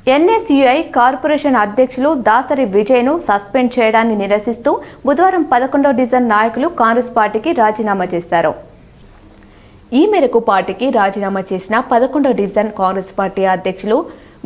NSUI corporation అధ్యక్షులు Dasari విజయ్ను suspend చేయడాన్ని నిరసిస్తూ బుధవారం 11వ డివిజన్ నాయకులు కాంగ్రెస్ పార్టీకి రాజీనామా చేశారు. ఈ మేరకు పార్టీకి రాజీనామా చేసిన 11వ డివిజన్ కాంగ్రెస్ పార్టీ అధ్యక్షులు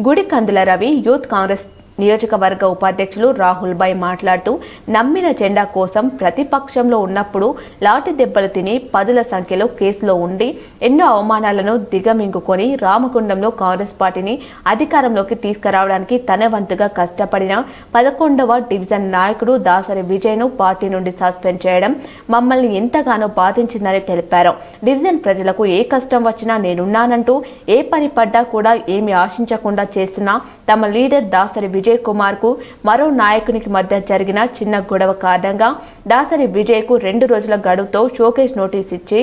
గుడికందుల రవి యూత్ కాంగ్రెస్ నియోజకవర్గ ఉపాధ్యక్షులు రాహుల్ భాయ్ మాట్లాడుతూ నమ్మిన జెండా కోసం ప్రతిపక్షంలో ఉన్నప్పుడు లాఠీ దెబ్బలు తిని పదుల సంఖ్యలో కేసులో ఉండి ఎన్నో అవమానాలను దిగమింగుకొని రామగుండంలో కాంగ్రెస్ పార్టీని అధికారంలోకి తీసుకురావడానికి తన వంతుగా కష్టపడిన 11వ డివిజన్ నాయకుడు దాసరి విజయ్ను పార్టీ నుండి సస్పెండ్ చేయడం మమ్మల్ని ఎంతగానో బాధించిందని తెలిపారు. డివిజన్ ప్రజలకు ఏ కష్టం వచ్చినా నేనున్నానంటూ ఏ పని పడ్డా కూడా ఏమి ఆశించకుండా చేస్తున్నా తమ లీడర్ దాసరి విజయ్ కుమార్ కు మరో నాయకునికి మధ్య జరిగిన చిన్న గొడవ కారణంగా దాసరి విజయ్ కు 2 రోజుల గడువుతో షోకేస్ నోటీస్ ఇచ్చి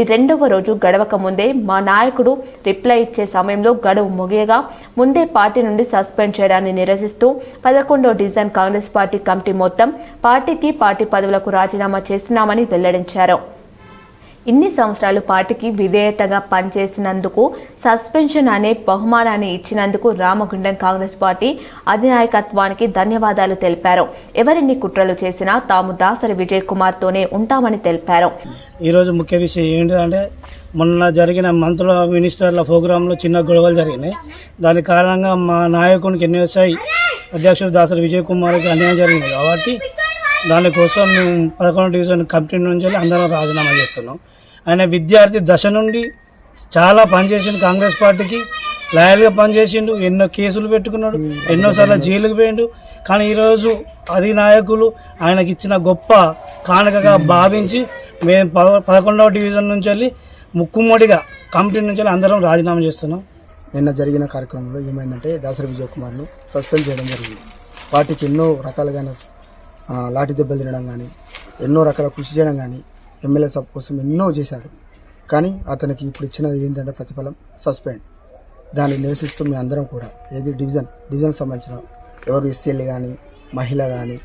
2వ రోజు గడవక ముందే మా నాయకుడు రిప్లై ఇచ్చే సమయంలో గడువు ముగియగా ముందే పార్టీ నుండి సస్పెండ్ చేయడాన్ని నిరసిస్తూ 11వ డివిజన్ కాంగ్రెస్ పార్టీ కమిటీ మొత్తం పార్టీ పదవులకు రాజీనామా చేస్తున్నామని వెల్లడించారు. ఇన్ని సంవత్సరాలు పార్టీకి విధేయతగా పనిచేసినందుకు సస్పెన్షన్ అనే బహుమానాన్ని ఇచ్చినందుకు రామగుండం కాంగ్రెస్ పార్టీ అధినాయకత్వానికి ధన్యవాదాలు తెలిపారు. ఎవరిన్ని కుట్రలు చేసినా తాము దాసరి విజయ్ కుమార్ తోనే ఉంటామని తెలిపారు. ఈరోజు ముఖ్య విషయం ఏంటంటే మొన్న జరిగిన మంత్రుల మినిస్టర్ల ప్రోగ్రాంలో చిన్న గొడవలు జరిగినాయి. దాని కారణంగా మా నాయకునికి ఎన్ఎస్ఐ అధ్యక్షుడు దాసరి విజయ్ కుమార్కి అన్యాయం జరిగింది కాబట్టి దానికోసం మేము 11వ డివిజన్ కమిటీ నుంచి అందరం రాజీనామా చేస్తున్నాం. ఆయన విద్యార్థి దశ నుండి చాలా పనిచేసిండు, కాంగ్రెస్ పార్టీకి లాయల్గా పనిచేసిండు, ఎన్నో కేసులు పెట్టుకున్నాడు, ఎన్నోసార్లు జైలుకు పోయిండు. కానీ ఈరోజు అధినాయకులు ఆయనకి ఇచ్చిన గొప్ప కానుకగా భావించి మేము 11వ డివిజన్ నుంచి వెళ్ళి ముక్కుమ్మడిగా కమిటీ నుంచి అందరం రాజీనామా చేస్తున్నాం. నిన్న జరిగిన కార్యక్రమంలో ఏమైందంటే దాసరి విజయ్ కుమార్ను సస్పెండ్ చేయడం జరిగింది. పార్టీకి ఎన్నో రకాలుగా లాఠీ దెబ్బలు తినడం కానీ ఎన్నో రకాల కృషి చేయడం కానీ ఎమ్మెల్యే సభ కోసం ఎన్నో చేశాడు. కానీ అతనికి ఇప్పుడు ఇచ్చినది ఏంటంటే ప్రతిఫలం సస్పెండ్. దాన్ని నిరసిస్తూ మీ అందరం కూడా ఏది డివిజన్ సంబంధించిన ఎవరు ఎస్సీలు కానీ మహిళ కానీ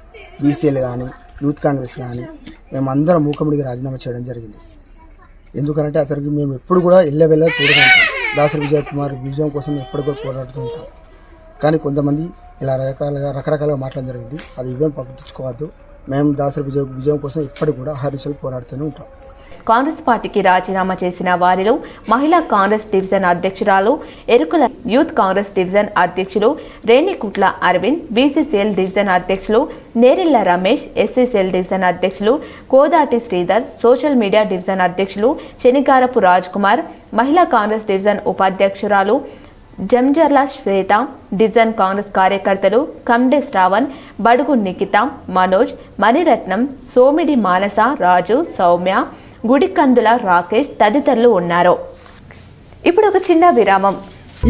బీసీలు కానీ యూత్ కాంగ్రెస్ కానీ మేమందరం మూకముడిగా రాజీనామా చేయడం జరిగింది. ఎందుకంటే అతనికి మేము ఎప్పుడు కూడా వెళ్ళ చూడగలుగుతాం. దాసరి విజయ్ కుమార్ విజయం కోసం ఎప్పుడు కూడా పోరాడుతూ ఉంటాం. కానీ కొంతమంది ఇలా రకరకాలుగా మాట్లాడడం జరిగింది. అది ఇవేం పట్టించుకోవద్దు. మేము దాసరి విజయం కోసం ఇప్పటికి కూడా హరిశలు పోరాడుతూనే ఉంటాం. కాంగ్రెస్ పార్టీకి రాజీనామా చేసిన వారిలో మహిళా కాంగ్రెస్ డివిజన్ అధ్యక్షురాలు ఎరుకుల, యూత్ కాంగ్రెస్ డివిజన్ అధ్యక్షులు రేణికుట్ల అరవింద్, బీసీసీఎల్ డివిజన్ అధ్యక్షులు నేరెళ్ల రమేష్, ఎస్సీసీఎల్ డివిజన్ అధ్యక్షులు Kodati Sridhar, social media division అధ్యక్షులు శనిగారపు రాజ్ కుమార్, మహిళా కాంగ్రెస్ డివిజన్ ఉపాధ్యక్షురాలు జంజర్ల శ్వేత, డివిజన్ కాంగ్రెస్ కార్యకర్తలు కండే శ్రావణ్, బడుగు నిఖిత, మనోజ్, మణిరత్నం, సోమిడి మానస, రాజు, సౌమ్య, గుడికందుల రాకేష్ తదితరులు ఉన్నారు. ఇప్పుడు ఒక చిన్న విరామం.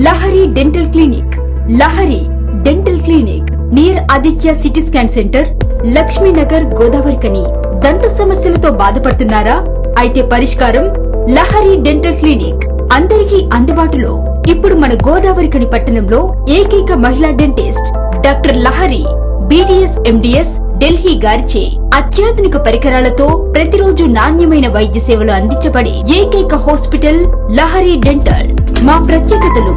Lahari dental clinic. Lahari dental clinic near Aditya CT scan centre, Lakshmi Nagar, Godavarikhani. దంత సమస్యలతో బాధపడుతున్నారా? అయితే పరిష్కారం లహరి డెంటల్ క్లినిక్. అందరికీ అందుబాటులో. ఇప్పుడు మన గోదావరికని పట్టణంలో ఏకైక మహిళా dentist doctor Lahari BDS MDS Delhi గారిచే అత్యాధునిక పరికరాలతో ప్రతిరోజు నాణ్యమైన వైద్య సేవలు అందించబడే ఏకైక హాస్పిటల్ లహరి డెంటల్. మా ప్రత్యేకతలు: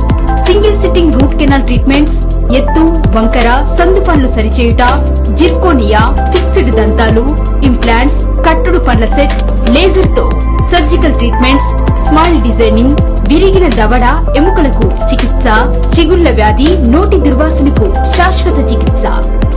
single sitting root canal treatments, ఎత్తు, వంకర, సందు పనులు సరిచేయుట, జిర్కోనియా, ఫిక్స్డ్ దంతాలు, ఇంప్లాంట్స్, కట్టుడు పండ్ల సెట్, లేజర్ తో సర్జికల్ ట్రీట్మెంట్స్, స్మైల్ డిజైనింగ్, విరిగిన దవడ ఎముకలకు చికిత్స, చిగుళ్ల వ్యాధి, నోటి దుర్వాసనకు శాశ్వత చికిత్స,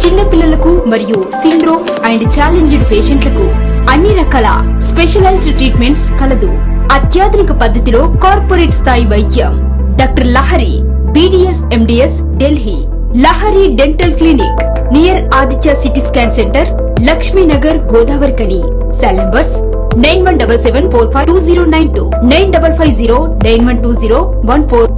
చిన్న పిల్లలకు మరియు సిండ్రోమ్ అండ్ ఛాలెంజ్డ్ పేషెంట్లకు అన్ని రకాల స్పెషలైజ్డ్ ట్రీట్మెంట్స్ కలదు. అత్యాధునిక పద్ధతిలో కార్పొరేట్ స్థాయి వైద్యం. Doctor Lahari BDS MDS Delhi. Lahari dental clinic near Aditya CT scan centre, Lakshmi Nagar, Godavarikhani. Cell numbers 9177452092, 9550912014.